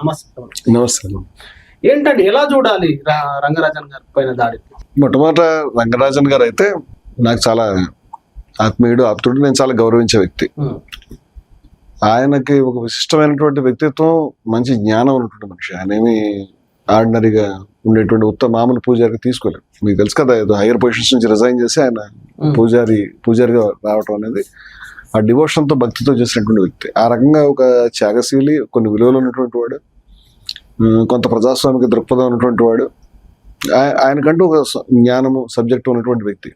నమస్తే. ఏంటంటే ఎలా చూడాలి రంగరాజన్ గారి పైన దాడి? మొట్టమొదట రంగరాజన్ గారు అయితే నాకు చాలా ఆత్మీయుడు, ఆప్తుడు, నేను చాలా గౌరవించే వ్యక్తి. ఆయనకి ఒక విశిష్టమైనటువంటి వ్యక్తిత్వం, మంచి జ్ఞానం ఉన్నటువంటి మనిషి. ఆయన ఏమి ఆర్డినరీగా ఉండేటువంటి మామూలు పూజారికి తీసుకోలేదు. మీకు తెలుసు కదా, ఏదో హైయర్ పొజిషన్స్ నుంచి రిజైన్ చేసి ఆయన పూజారిగా రావటం అనేది ఆ డివోషన్ తో, భక్తితో చేసినటువంటి వ్యక్తి. ఆ రకంగా ఒక త్యాగశీలి, కొన్ని విలువలు ఉన్నటువంటి వాడు, కొంత ప్రజాస్వామిక దృక్పథం ఉన్నటువంటి వాడు, ఆయనకంటూ ఒక జ్ఞానము, సబ్జెక్ట్ ఉన్నటువంటి వ్యక్తి.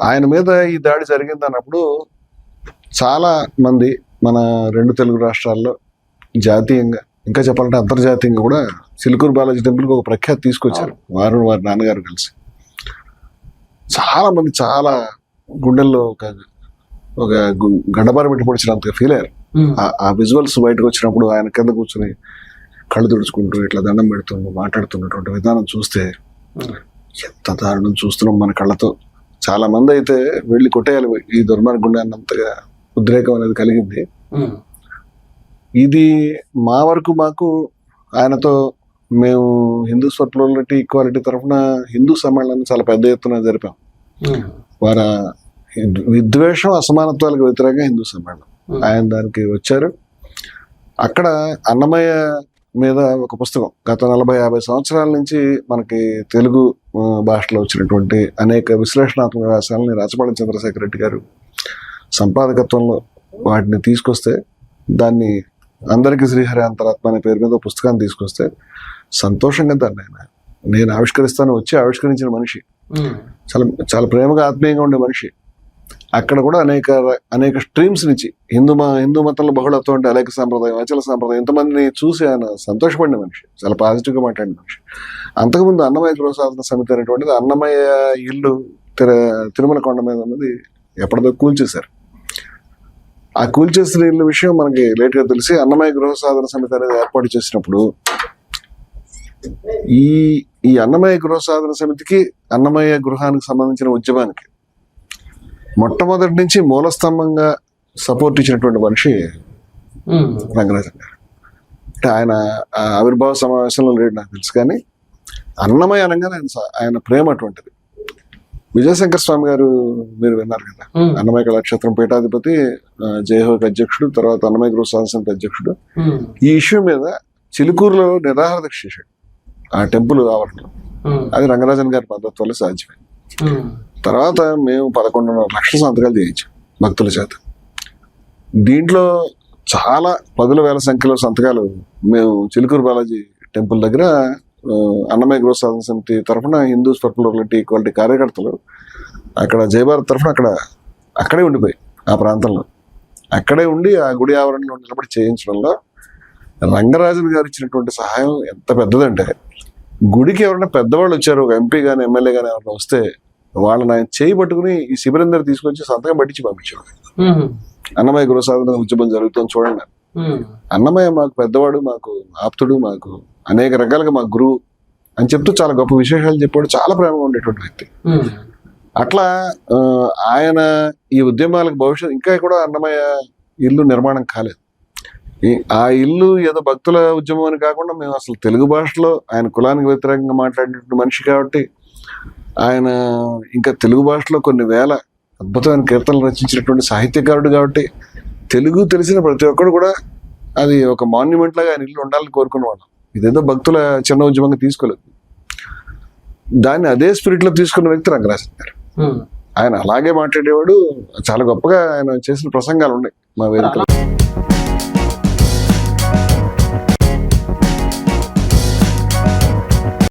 ఆయన మీద ఈ దాడి జరిగింది అన్నప్పుడు చాలా మంది మన రెండు తెలుగు రాష్ట్రాల్లో జాతీయంగా, ఇంకా చెప్పాలంటే అంతర్జాతీయంగా కూడా చిలుకూరు బాలాజీ టెంపుల్కి ఒక ప్రఖ్యాతి తీసుకొచ్చారు వారి నాన్నగారు కలిసి. చాలా మంది చాలా గుండెల్లో ఒక గడ్డబార పెట్టి పొడిచినంతగా ఫీల్ అయ్యారు. ఆ విజువల్స్ బయటకు వచ్చినప్పుడు ఆయన కింద కూర్చొని కళ్ళు తుడుచుకుంటూ ఇట్లా దండం పెడుతూ మాట్లాడుతున్నటువంటి విధానం చూస్తే ఎంత దారుణం చూస్తున్నాం మన కళ్ళతో. చాలా మంది అయితే వెళ్ళి కొట్టేయాలి ఈ దుర్మార్గుండే అన్నంతగా ఉద్రేకం అనేది కలిగింది. ఇది మా వరకు మాకు ఆయనతో మేము హిందూ ప్లూరలిటీ ఈక్వాలిటీ తరఫున హిందూ సమ్మేళనాన్ని చాలా పెద్ద ఎత్తున జరిపాం. వారి విద్వేషం, అసమానత్వాలకు వ్యతిరేకంగా హిందూ సమ్మేళనం, ఆయన దానికి వచ్చారు. అక్కడ అన్నమయ్య మీద ఒక పుస్తకం గత 40-50 సంవత్సరాల నుంచి మనకి తెలుగు భాషలో వచ్చినటువంటి అనేక విశ్లేషణాత్మక వ్యాసాలని రాచపాళెం చంద్రశేఖర్ రెడ్డి గారు సంపాదకత్వంలో వాటిని తీసుకొస్తే, దాన్ని అందరికీ శ్రీహరి అంతరాత్మ అనే పేరు మీద పుస్తకాన్ని తీసుకొస్తే సంతోషంగా దాన్ని నేను ఆవిష్కరిస్తాను వచ్చి ఆవిష్కరించిన మనిషి, చాలా చాలా ప్రేమగా, ఆత్మీయంగా ఉండే మనిషి. అక్కడ కూడా అనేక స్ట్రీమ్స్ నుంచి హిందూ మతంలో బహుళత్వం అంటే అలేక సాంప్రదాయం, అచల సాంప్రదాయం, ఇంతమందిని చూసి ఆయన సంతోషపడిన మనిషి, చాలా పాజిటివ్గా మాట్లాడిన మనిషి. అంతకుముందు అన్నమయ్య గృహ సాధన సమితి అనేటువంటిది, అన్నమయ్య ఇల్లు తిరుమల కొండ మీద ఉన్నది ఎప్పటిదో కూల్చేశారు. ఆ కూల్చేసిన ఇల్లు విషయం మనకి లేట్గా తెలిసి అన్నమయ్య గృహ సాధన సమితి అనేది ఏర్పాటు చేసినప్పుడు ఈ అన్నమయ్య గృహ సాధన సమితికి, అన్నమయ్య గృహానికి సంబంధించిన ఉద్యమానికి మొట్టమొదటి నుంచి మూలస్తంభంగా సపోర్ట్ ఇచ్చినటువంటి మనిషి రంగరాజన్ గారు. అంటే ఆయన ఆవిర్భావ సమావేశంలో లేడు నాకు తెలుసు, కానీ అన్నమయ్య అనగానే ఆయన ప్రేమ అటువంటిది. విజయశంకర్ స్వామి గారు మీరు విన్నారు కదా, అన్నమయ్య కళాక్షేత్రం పీఠాధిపతి, జయహోకి అధ్యక్షుడు, తర్వాత అన్నమయ్య గృహ సాధన సమితి అధ్యక్షుడు. ఈ ఇష్యూ మీద చిలుకూరులో నిరాహార దీక్ష చేశాడు ఆ టెంపుల్ ఆవరణలో. అది రంగరాజన్ గారి పద్ధతి వల్ల సాధ్యమైంది. తర్వాత మేము 11.5 లక్షల సంతకాలు చేయించాం భక్తుల చేత. దీంట్లో చాలా 10,000 సంఖ్యలో సంతకాలు మేము చిలుకూరు బాలాజీ టెంపుల్ దగ్గర అన్నమయ్య గృహ సాధన సమితి తరఫున హిందూస్ ఫర్ ప్లూరలిటీ ఈక్వాలిటీ కార్యకర్తలు అక్కడ జయభారత్ తరఫున అక్కడే ఉండిపోయి, ఆ ప్రాంతంలో అక్కడే ఉండి ఆ గుడి ఆవరణలో నిలబడి చేయించడంలో రంగరాజన్ గారు ఇచ్చినటువంటి సహాయం ఎంత పెద్దదంటే, గుడికి ఎవరైనా పెద్దవాళ్ళు వచ్చారు, ఒక ఎంపీ కానీ ఎమ్మెల్యే కానీ ఎవరైనా వస్తే వాళ్ళని ఆయన చేయి పట్టుకుని ఈ శిబిరం దగ్గర తీసుకొచ్చి సంతకం పట్టించి పంపించారు. అన్నమయ్య గృహ సాధన ఉద్యమం జరుగుతుంది చూడండి. అన్నమయ్య మాకు పెద్దవాడు, మాకు ఆప్తుడు, మాకు అనేక రకాలుగా మాకు గురువు అని చెప్తూ చాలా గొప్ప విశేషాలు చెప్పాడు. చాలా ప్రేమగా ఉండేటువంటి వ్యక్తి. అట్లా ఆయన ఈ ఉద్యమాలకు భవిష్యత్తు ఇంకా కూడా అన్నమయ్య ఇల్లు నిర్మాణం కాలేదు. ఆ ఇల్లు ఏదో భక్తుల ఉద్యమం అని కాకుండా మేము అసలు తెలుగు భాషలో ఆయన కులానికి వ్యతిరేకంగా మాట్లాడినటువంటి మనిషి కాబట్టి, ఆయన ఇంకా తెలుగు భాషలో కొన్ని వేల అద్భుతమైన కీర్తనలు రచించినటువంటి సాహిత్యకారుడు కాబట్టి, తెలుగు తెలిసిన ప్రతి ఒక్కరు కూడా అది ఒక మాన్యుమెంట్ లాగా ఆయన ఇల్లు ఉండాలని కోరుకునేవాళ్ళం. ఇదేదో భక్తుల చిన్న ఉద్యమంగా తీసుకోలేదు. దాన్ని అదే స్పిరిట్ లో తీసుకున్న వ్యక్తి రంగరాజన్ గారు. ఆయన అలాగే మాట్లాడేవాడు. చాలా గొప్పగా ఆయన చేసిన ప్రసంగాలు ఉన్నాయి మా వేదికలో.